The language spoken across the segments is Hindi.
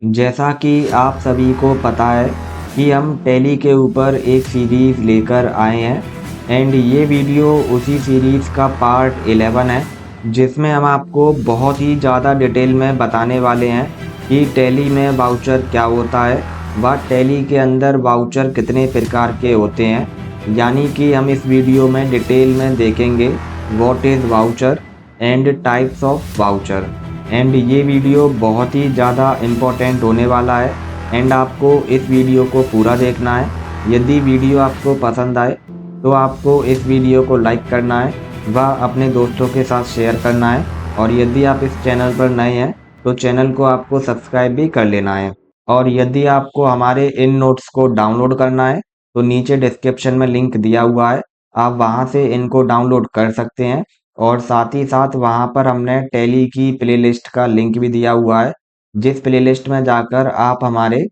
जैसा कि आप सभी को पता है कि हम टैली के ऊपर एक सीरीज़ लेकर आए हैं एंड ये वीडियो उसी सीरीज़ का पार्ट 11 है, जिसमें हम आपको बहुत ही ज़्यादा डिटेल में बताने वाले हैं कि टैली में वाउचर क्या होता है व टैली के अंदर वाउचर कितने प्रकार के होते हैं। यानी कि हम इस वीडियो में डिटेल में देखेंगे what is voucher and types of voucher. And ये वीडियो बहुत ही ज़्यादा इम्पोर्टेंट होने वाला है एंड आपको इस वीडियो को पूरा देखना है। यदि वीडियो आपको पसंद आए तो आपको इस वीडियो को लाइक करना है व अपने दोस्तों के साथ शेयर करना है, और यदि आप इस चैनल पर नए हैं तो चैनल को आपको सब्सक्राइब भी कर लेना है। और यदि आपको हमारे इन नोट्स को डाउनलोड करना है तो नीचे डिस्क्रिप्शन में लिंक दिया हुआ है, आप वहां से इनको डाउनलोड कर सकते हैं। और साथ ही साथ वहाँ पर हमने टैली की प्लेलिस्ट का लिंक भी दिया हुआ है, जिस प्लेलिस्ट में जाकर आप हमारे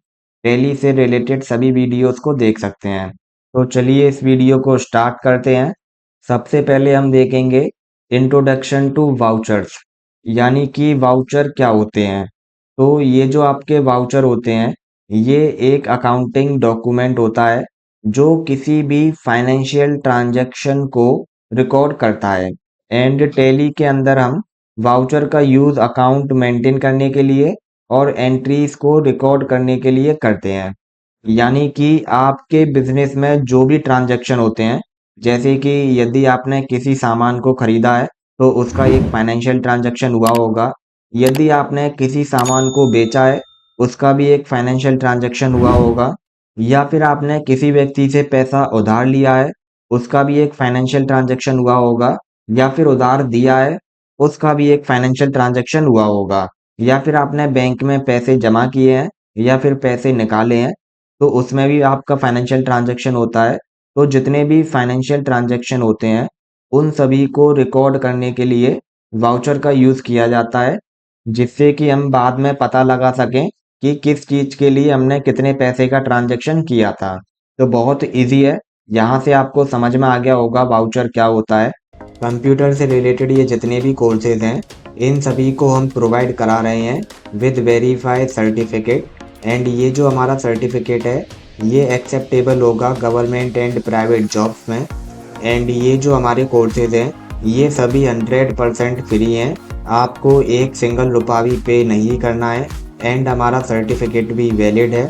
टैली से रिलेटेड सभी वीडियोस को देख सकते हैं। तो चलिए इस वीडियो को स्टार्ट करते हैं। सबसे पहले हम देखेंगे इंट्रोडक्शन टू वाउचर्स, यानी कि वाउचर क्या होते हैं। तो ये जो आपके वाउचर होते हैं, ये एक अकाउंटिंग डॉक्यूमेंट होता है जो किसी भी फाइनेंशियल ट्रांजैक्शन को रिकॉर्ड करता है। एंड टैली के अंदर हम वाउचर का यूज़ अकाउंट मेंटेन करने के लिए और एंट्रीज को रिकॉर्ड करने के लिए करते हैं। यानी कि आपके बिजनेस में जो भी ट्रांजैक्शन होते हैं, जैसे कि यदि आपने किसी सामान को खरीदा है तो उसका एक फाइनेंशियल ट्रांजैक्शन हुआ होगा। यदि आपने किसी सामान को बेचा है, उसका भी एक फाइनेंशियल ट्रांजैक्शन हुआ होगा। या फिर आपने किसी व्यक्ति से पैसा उधार लिया है, उसका भी एक फाइनेंशियल ट्रांजैक्शन हुआ होगा। या फिर उधार दिया है, उसका भी एक फाइनेंशियल ट्रांजैक्शन हुआ होगा। या फिर आपने बैंक में पैसे जमा किए हैं या फिर पैसे निकाले हैं, तो उसमें भी आपका फाइनेंशियल ट्रांजैक्शन होता है। तो जितने भी फाइनेंशियल ट्रांजैक्शन होते हैं, उन सभी को रिकॉर्ड करने के लिए वाउचर का यूज़ किया जाता है, जिससे कि हम बाद में पता लगा सकें कि किस चीज़ के लिए हमने कितने पैसे का ट्रांजैक्शन किया था। तो बहुत ईज़ी है, यहाँ से आपको समझ में आ गया होगा वाउचर क्या होता है। कंप्यूटर से रिलेटेड ये जितने भी कोर्सेज हैं, इन सभी को हम प्रोवाइड करा रहे हैं विद वेरीफाइड सर्टिफिकेट। एंड ये जो हमारा सर्टिफिकेट है, ये एक्सेप्टेबल होगा गवर्नमेंट एंड प्राइवेट जॉब्स में। एंड ये जो हमारे कोर्सेज हैं, ये सभी 100% फ्री हैं। आपको एक सिंगल रुपया भी पे नहीं करना है एंड हमारा सर्टिफिकेट भी वैलिड है।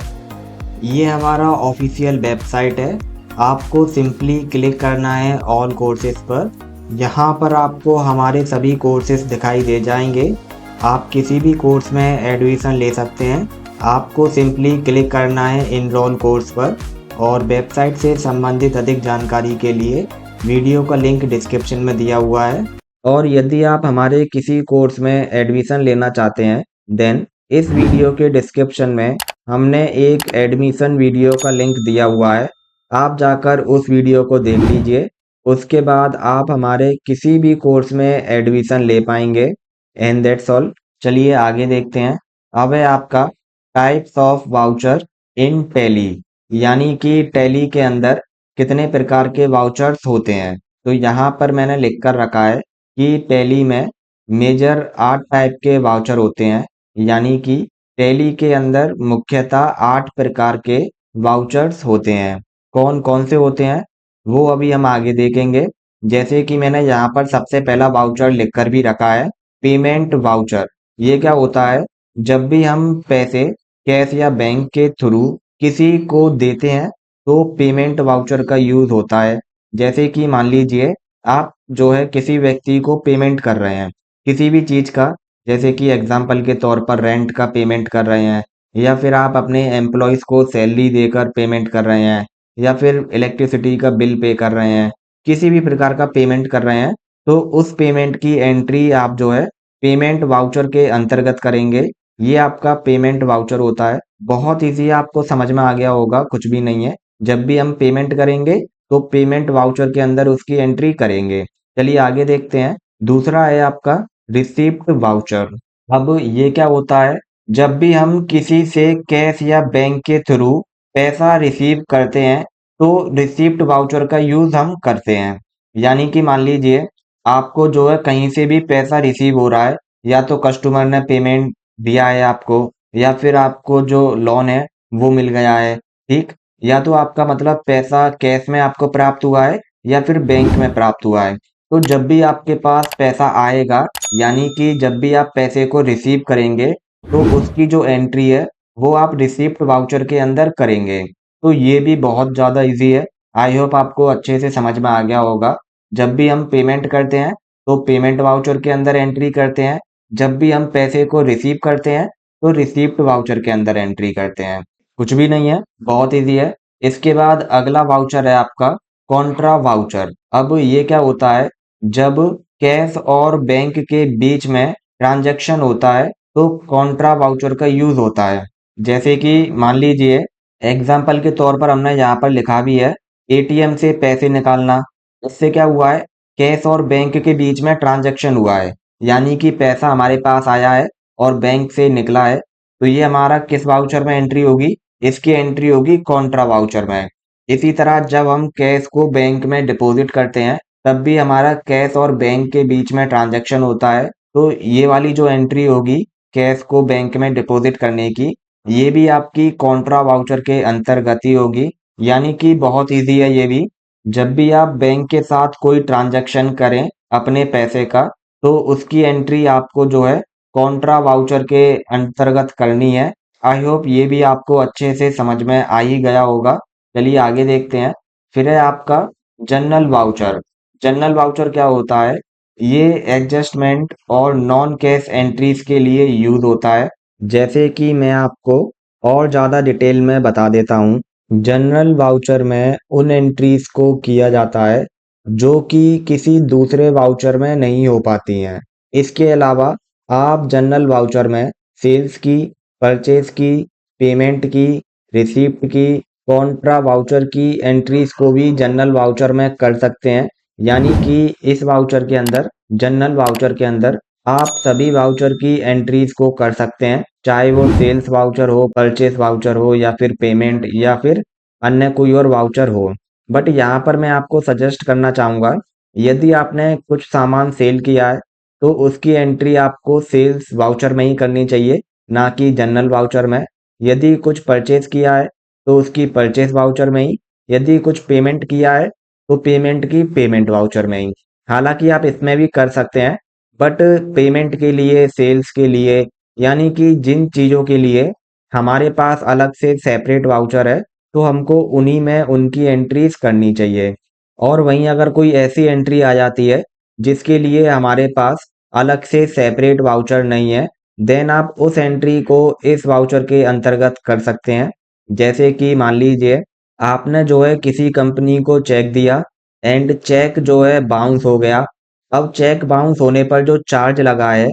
ये हमारा ऑफिशियल वेबसाइट है, आपको सिंपली क्लिक करना है ऑल कोर्सेज पर। यहाँ पर आपको हमारे सभी कोर्सेज दिखाई दे जाएंगे। आप किसी भी कोर्स में एडमिशन ले सकते हैं। आपको सिंपली क्लिक करना है इनरोल कोर्स पर, और वेबसाइट से संबंधित अधिक जानकारी के लिए वीडियो का लिंक डिस्क्रिप्शन में दिया हुआ है। और यदि आप हमारे किसी कोर्स में एडमिशन लेना चाहते हैं, देन इस वीडियो के डिस्क्रिप्शन में हमने एक एडमिशन वीडियो का लिंक दिया हुआ है, आप जाकर उस वीडियो को देख लीजिए। उसके बाद आप हमारे किसी भी कोर्स में एडमिशन ले पाएंगे एंड दैट्स ऑल। चलिए आगे देखते हैं। अब है आपका types of voucher in tally, यानी कि टैली के अंदर कितने प्रकार के वाउचर्स होते हैं। तो यहाँ पर मैंने लिख कर रखा है कि टैली में मेजर 8 टाइप के वाउचर होते हैं। यानी कि टैली के अंदर मुख्यतः 8 प्रकार के वाउचर्स होते हैं। कौन कौन से होते हैं वो अभी हम आगे देखेंगे। जैसे कि मैंने यहाँ पर सबसे पहला वाउचर लिखकर भी रखा है, पेमेंट वाउचर। ये क्या होता है, जब भी हम पैसे कैश या बैंक के थ्रू किसी को देते हैं तो पेमेंट वाउचर का यूज होता है। जैसे कि मान लीजिए आप जो है किसी व्यक्ति को पेमेंट कर रहे हैं किसी भी चीज का, जैसे कि एग्जाम्पल के तौर पर रेंट का पेमेंट कर रहे हैं, या फिर आप अपने एम्प्लॉयज को सैलरी देकर पेमेंट कर रहे हैं, या फिर इलेक्ट्रिसिटी का बिल पे कर रहे हैं, किसी भी प्रकार का पेमेंट कर रहे हैं, तो उस पेमेंट की एंट्री आप जो है पेमेंट वाउचर के अंतर्गत करेंगे। ये आपका पेमेंट वाउचर होता है। बहुत ईजी, आपको समझ में आ गया होगा, कुछ भी नहीं है। जब भी हम पेमेंट करेंगे तो पेमेंट वाउचर के अंदर उसकी एंट्री करेंगे। चलिए आगे देखते हैं। दूसरा है आपका रिसिप्ट वाउचर। अब ये क्या होता है, जब भी हम किसी से कैश या बैंक के थ्रू पैसा रिसीव करते हैं तो रिसिप्ट वाउचर का यूज हम करते हैं। यानी कि मान लीजिए आपको जो है कहीं से भी पैसा रिसीव हो रहा है, या तो कस्टमर ने पेमेंट दिया है आपको, या फिर आपको जो लोन है वो मिल गया है, ठीक? या तो आपका मतलब पैसा कैश में आपको प्राप्त हुआ है या फिर बैंक में प्राप्त हुआ है। तो जब भी आपके पास पैसा आएगा, यानी कि जब भी आप पैसे को रिसीव करेंगे, तो उसकी जो एंट्री है वो आप रिसीप्ट वाउचर के अंदर करेंगे। तो ये भी बहुत ज़्यादा ईज़ी है। आई होप आपको अच्छे से समझ में आ गया होगा। जब भी हम पेमेंट करते हैं, तो पेमेंट वाउचर के अंदर एंट्री करते हैं। जब भी हम पैसे को रिसीव करते हैं, तो रिसीप्ट वाउचर के अंदर एंट्री करते हैं। कुछ भी नहीं है, बहुत ईज़ी है। इसके बाद अगला वाउचर है आपका कॉन्ट्रा वाउचर। अब ये क्या होता है, जब कैश और बैंक के बीच में ट्रांजैक्शन होता है, तो कॉन्ट्रा वाउचर का यूज़ होता है। जैसे कि मान लीजिए एग्जाम्पल के तौर पर हमने यहाँ पर लिखा भी है, एटीएम से पैसे निकालना। इससे क्या हुआ है, कैश और बैंक के बीच में ट्रांजैक्शन हुआ है, यानी कि पैसा हमारे पास आया है और बैंक से निकला है। तो ये हमारा किस वाउचर में एंट्री होगी, इसकी एंट्री होगी कॉन्ट्रा वाउचर में। इसी तरह जब हम कैश को बैंक में डिपॉजिट करते हैं, तब भी हमारा कैश और बैंक के बीच में ट्रांजैक्शन होता है। तो ये वाली जो एंट्री होगी कैश को बैंक में डिपॉजिट करने की, ये भी आपकी कॉन्ट्रा वाउचर के अंतर्गत ही होगी। यानी कि बहुत ईज़ी है ये भी। जब भी आप बैंक के साथ कोई ट्रांजैक्शन करें अपने पैसे का, तो उसकी एंट्री आपको जो है कॉन्ट्रा वाउचर के अंतर्गत करनी है। आई होप ये भी आपको अच्छे से समझ में आ ही गया होगा। चलिए आगे देखते हैं। फिर है आपका जनरल वाउचर। जनरल वाउचर क्या होता है? ये एडजस्टमेंट और नॉन कैश एंट्रीज के लिए यूज होता है। जैसे कि मैं आपको और ज़्यादा डिटेल में बता देता हूँ। जनरल वाउचर में उन एंट्रीज को किया जाता है जो कि किसी दूसरे वाउचर में नहीं हो पाती हैं। इसके अलावा आप जनरल वाउचर में सेल्स की, परचेज की, पेमेंट की, रिसीप्ट की, कॉन्ट्रा वाउचर की एंट्रीज को भी जनरल वाउचर में कर सकते हैं। यानी कि इस वाउचर के अंदर, जनरल वाउचर के अंदर आप सभी वाउचर की एंट्रीज को कर सकते हैं, चाहे वो सेल्स वाउचर हो, परचेस वाउचर हो या फिर पेमेंट या फिर अन्य कोई और वाउचर हो। बट यहाँ पर मैं आपको सजेस्ट करना चाहूँगा, यदि आपने कुछ सामान सेल किया है, तो उसकी एंट्री आपको सेल्स वाउचर में ही करनी चाहिए, ना कि जनरल वाउचर में। यदि कुछ परचेज किया है, तो उसकी परचेस वाउचर में ही। यदि कुछ पेमेंट किया है, तो पेमेंट की पेमेंट वाउचर में ही। हालांकि आप इसमें भी कर सकते हैं, बट पेमेंट के लिए, सेल्स के लिए, यानी कि जिन चीज़ों के लिए हमारे पास अलग से सेपरेट वाउचर है, तो हमको उन्हीं में उनकी एंट्रीज करनी चाहिए। और वहीं अगर कोई ऐसी एंट्री आ जाती है जिसके लिए हमारे पास अलग से सेपरेट वाउचर नहीं है, देन आप उस एंट्री को इस वाउचर के अंतर्गत कर सकते हैं। जैसे कि मान लीजिए आपने जो है किसी कंपनी को चेक दिया एंड चेक जो है बाउंस हो गया। अब चेक बाउंस होने पर जो चार्ज लगा है,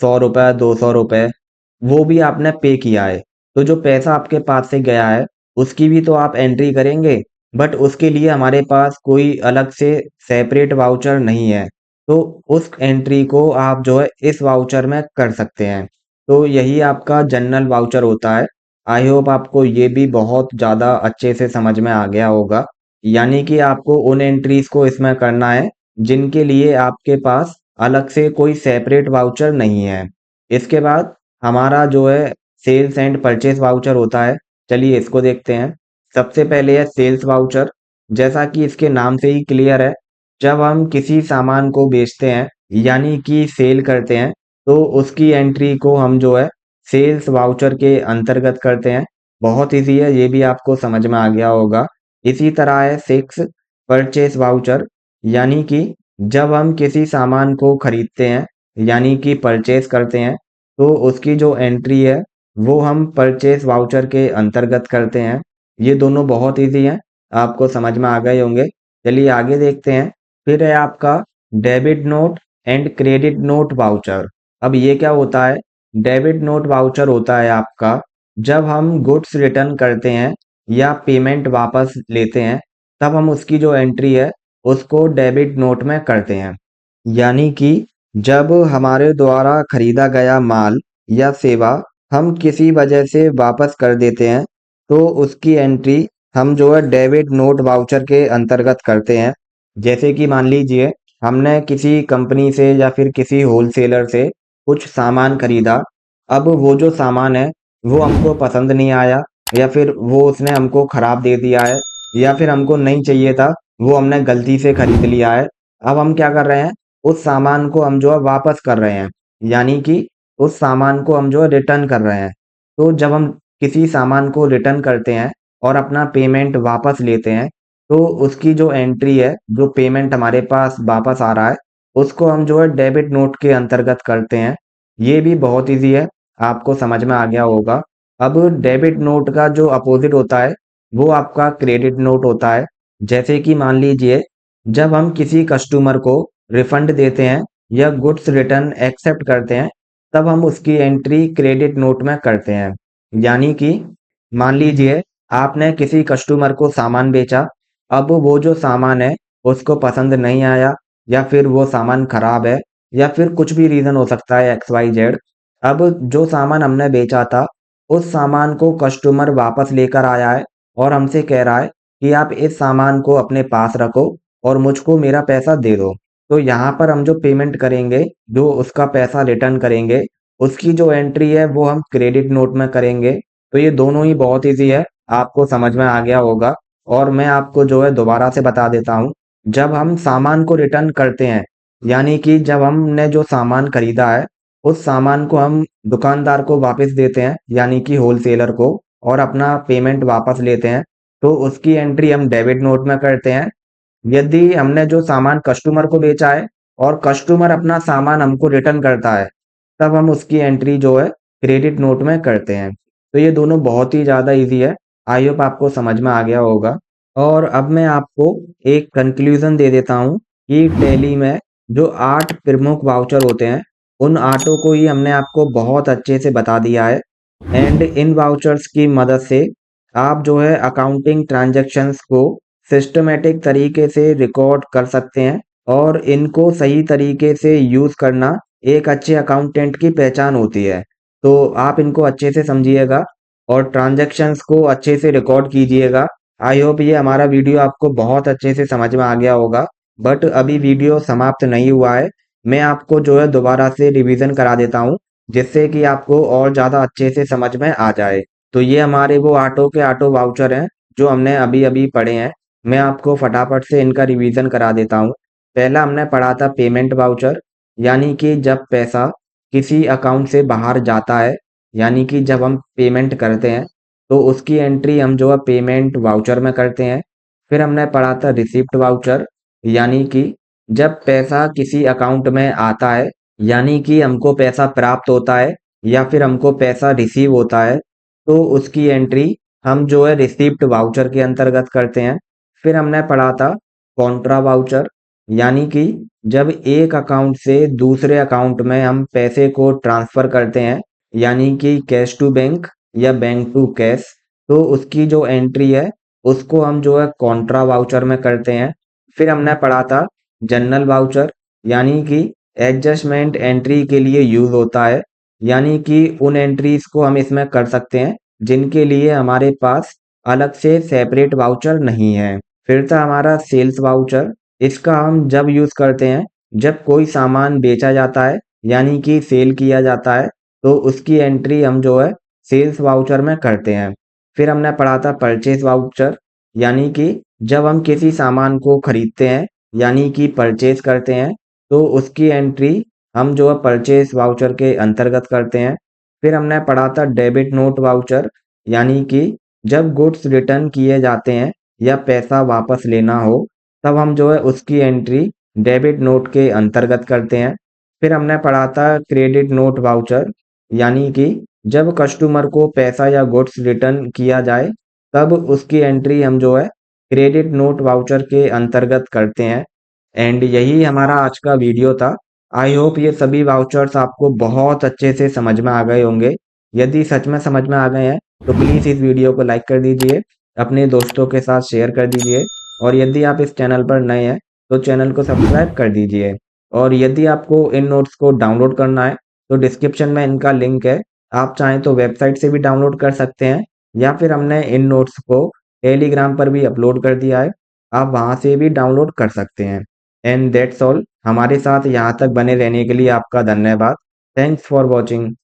100 रुपये, 200 रुपये, वो भी आपने पे किया है। तो जो पैसा आपके पास से गया है, उसकी भी तो आप एंट्री करेंगे, बट उसके लिए हमारे पास कोई अलग से सेपरेट वाउचर नहीं है। तो उस एंट्री को आप जो है इस वाउचर में कर सकते हैं। तो यही आपका जनरल वाउचर होता है। आई होप आपको ये भी बहुत ज़्यादा अच्छे से समझ में आ गया होगा। यानी कि आपको उन एंट्रीज को इसमें करना है जिनके लिए आपके पास अलग से कोई सेपरेट वाउचर नहीं है। इसके बाद हमारा जो है सेल्स एंड परचेस वाउचर होता है। चलिए इसको देखते हैं। सबसे पहले है सेल्स वाउचर। जैसा कि इसके नाम से ही क्लियर है, जब हम किसी सामान को बेचते हैं यानी कि सेल करते हैं, तो उसकी एंट्री को हम जो है सेल्स वाउचर के अंतर्गत करते हैं। बहुत ईज़ी है, ये भी आपको समझ में आ गया होगा। इसी तरह है 6 परचेस वाउचर, यानी कि जब हम किसी सामान को खरीदते हैं यानी कि परचेस करते हैं, तो उसकी जो एंट्री है वो हम परचेस वाउचर के अंतर्गत करते हैं। ये दोनों बहुत ईज़ी हैं, आपको समझ में आ गए होंगे। चलिए आगे देखते हैं। फिर है आपका debit note and credit note voucher. अब ये क्या होता है? डेबिट नोट वाउचर होता है आपका जब हम गुड्स रिटर्न करते हैं या पेमेंट वापस लेते हैं, तब हम उसकी जो एंट्री है उसको डेबिट नोट में करते हैं। यानी कि जब हमारे द्वारा खरीदा गया माल या सेवा हम किसी वजह से वापस कर देते हैं, तो उसकी एंट्री हम जो है डेबिट नोट वाउचर के अंतर्गत करते हैं। जैसे कि मान लीजिए हमने किसी कंपनी से या फिर किसी होलसेलर से कुछ सामान खरीदा। अब वो जो सामान है वो हमको पसंद नहीं आया, या फिर वो उसने हमको खराब दे दिया है, या फिर हमको नहीं चाहिए था, वो हमने गलती से खरीद लिया है। अब हम क्या कर रहे हैं, उस सामान को हम जो है वापस कर रहे हैं, यानी कि उस सामान को हम जो है रिटर्न कर रहे हैं। तो जब हम किसी सामान को रिटर्न करते हैं और अपना पेमेंट वापस लेते हैं, तो उसकी जो एंट्री है, जो पेमेंट हमारे पास वापस आ रहा है, उसको हम जो है डेबिट नोट के अंतर्गत करते हैं। ये भी बहुत ईज़ी है, आपको समझ में आ गया होगा। अब डेबिट नोट का जो अपोज़िट होता है, वो आपका क्रेडिट नोट होता है। जैसे कि मान लीजिए, जब हम किसी कस्टमर को रिफंड देते हैं या गुड्स रिटर्न एक्सेप्ट करते हैं, तब हम उसकी एंट्री क्रेडिट नोट में करते हैं। यानी कि मान लीजिए, आपने किसी कस्टमर को सामान बेचा, अब वो जो सामान है, उसको पसंद नहीं आया, या फिर वो सामान खराब है, या फिर कुछ भी रीज़न हो सकता है एक्स, वाई, ज़ेड। अब जो सामान हमने बेचा था, उस सामान को कस्टमर वापस लेकर आया है और हमसे कह रहा है कि आप इस सामान को अपने पास रखो और मुझको मेरा पैसा दे दो। तो यहाँ पर हम जो पेमेंट करेंगे, जो उसका पैसा रिटर्न करेंगे, उसकी जो एंट्री है वो हम क्रेडिट नोट में करेंगे। तो ये दोनों ही बहुत ईज़ी है, आपको समझ में आ गया होगा। और मैं आपको जो है दोबारा से बता देता हूँ, जब हम सामान को रिटर्न करते हैं, यानी कि जब हमने जो सामान खरीदा है, उस सामान को हम दुकानदार को वापस देते हैं, यानी कि होलसेलर को, और अपना पेमेंट वापस लेते हैं, तो उसकी एंट्री हम डेबिट नोट में करते हैं। यदि हमने जो सामान कस्टमर को बेचा है और कस्टमर अपना सामान हमको रिटर्न करता है, तब हम उसकी एंट्री जो है क्रेडिट नोट में करते हैं। तो ये दोनों बहुत ही ज़्यादा ईज़ी है। आई होप आपको समझ में आ गया होगा। और अब मैं आपको एक कंक्लूज़न दे देता हूँ कि टैली में जो 8 प्रमुख वाउचर होते हैं, उन 8 को ही हमने आपको बहुत अच्छे से बता दिया है। एंड इन वाउचर्स की मदद से आप जो है अकाउंटिंग ट्रांज़ैक्शंस को सिस्टमैटिक तरीके से रिकॉर्ड कर सकते हैं, और इनको सही तरीके से यूज़ करना एक अच्छे अकाउंटेंट की पहचान होती है। तो आप इनको अच्छे से समझिएगा और ट्रांज़ैक्शंस को अच्छे से रिकॉर्ड कीजिएगा। आई होप ये हमारा वीडियो आपको बहुत अच्छे से समझ में आ गया होगा। बट अभी वीडियो समाप्त नहीं हुआ है। मैं आपको जो है दोबारा से रिवीजन करा देता हूँ, जिससे कि आपको और ज़्यादा अच्छे से समझ में आ जाए। तो ये हमारे वो ऑटो के ऑटो वाउचर हैं, जो हमने अभी-अभी पढ़े हैं। मैं आपको फटाफट से इनका रिवीजन करा देता हूँ। पहला हमने पढ़ा था पेमेंट वाउचर, यानी कि जब पैसा किसी अकाउंट से बाहर जाता है, यानी कि जब हम पेमेंट करते हैं, तो उसकी एंट्री हम जो है पेमेंट वाउचर में करते हैं। फिर हमने पढ़ा था रिसिप्ट वाउचर, यानी कि जब पैसा किसी अकाउंट में आता है, यानी कि हमको पैसा प्राप्त होता है या फिर हमको पैसा रिसीव होता है, तो उसकी एंट्री हम जो है रिसिप्ट वाउचर के अंतर्गत करते हैं। फिर हमने पढ़ा था कॉन्ट्रा वाउचर, यानी कि जब एक अकाउंट से दूसरे अकाउंट में हम पैसे को ट्रांसफ़र करते हैं, यानी कि कैश टू बैंक या बैंक टू कैश, तो उसकी जो एंट्री है, उसको हम जो है कॉन्ट्रा वाउचर में करते हैं। फिर हमने पढ़ा था जनरल वाउचर, यानी कि एडजस्टमेंट एंट्री के लिए यूज़ होता है, यानी कि उन एंट्रीज़ को हम इसमें कर सकते हैं, जिनके लिए हमारे पास अलग से सेपरेट वाउचर नहीं है। फिर था हमारा सेल्स वाउचर, इसका हम जब यूज़ करते हैं, जब कोई सामान बेचा जाता है, यानी कि सेल किया जाता है, तो उसकी एंट्री हम जो है सेल्स वाउचर में करते हैं। फिर हमने पढ़ा था परचेज़ वाउचर, यानी कि जब हम किसी सामान को खरीदते हैं, यानी कि परचेज़ करते हैं, तो उसकी एंट्री हम जो है परचेज़ वाउचर के अंतर्गत करते हैं। फिर हमने पढ़ा था डेबिट नोट वाउचर, यानी कि जब गुड्स रिटर्न किए जाते हैं या पैसा वापस लेना हो, तब हम जो है उसकी एंट्री डेबिट नोट के अंतर्गत करते हैं। फिर हमने पढ़ा था क्रेडिट नोट वाउचर, यानी कि जब कस्टमर को पैसा या गुड्स रिटर्न किया जाए, तब उसकी एंट्री हम जो है क्रेडिट नोट वाउचर के अंतर्गत करते हैं। एंड यही हमारा आज का वीडियो था। आई होप ये सभी वाउचर्स आपको बहुत अच्छे से समझ में आ गए होंगे। यदि सच में समझ में आ गए हैं, तो प्लीज़ इस वीडियो को लाइक कर दीजिए, अपने दोस्तों के साथ शेयर कर दीजिए, और यदि आप इस चैनल पर नए हैं, तो चैनल को सब्सक्राइब कर दीजिए। और यदि आपको इन नोट्स को डाउनलोड करना है, तो डिस्क्रिप्शन में इनका लिंक है। आप चाहें तो वेबसाइट से भी डाउनलोड कर सकते हैं, या फिर हमने इन नोट्स को टेलीग्राम पर भी अपलोड कर दिया है, आप वहाँ से भी डाउनलोड कर सकते हैं। And that's all. हमारे साथ यहाँ तक बने रहने के लिए आपका धन्यवाद। Thanks for watching.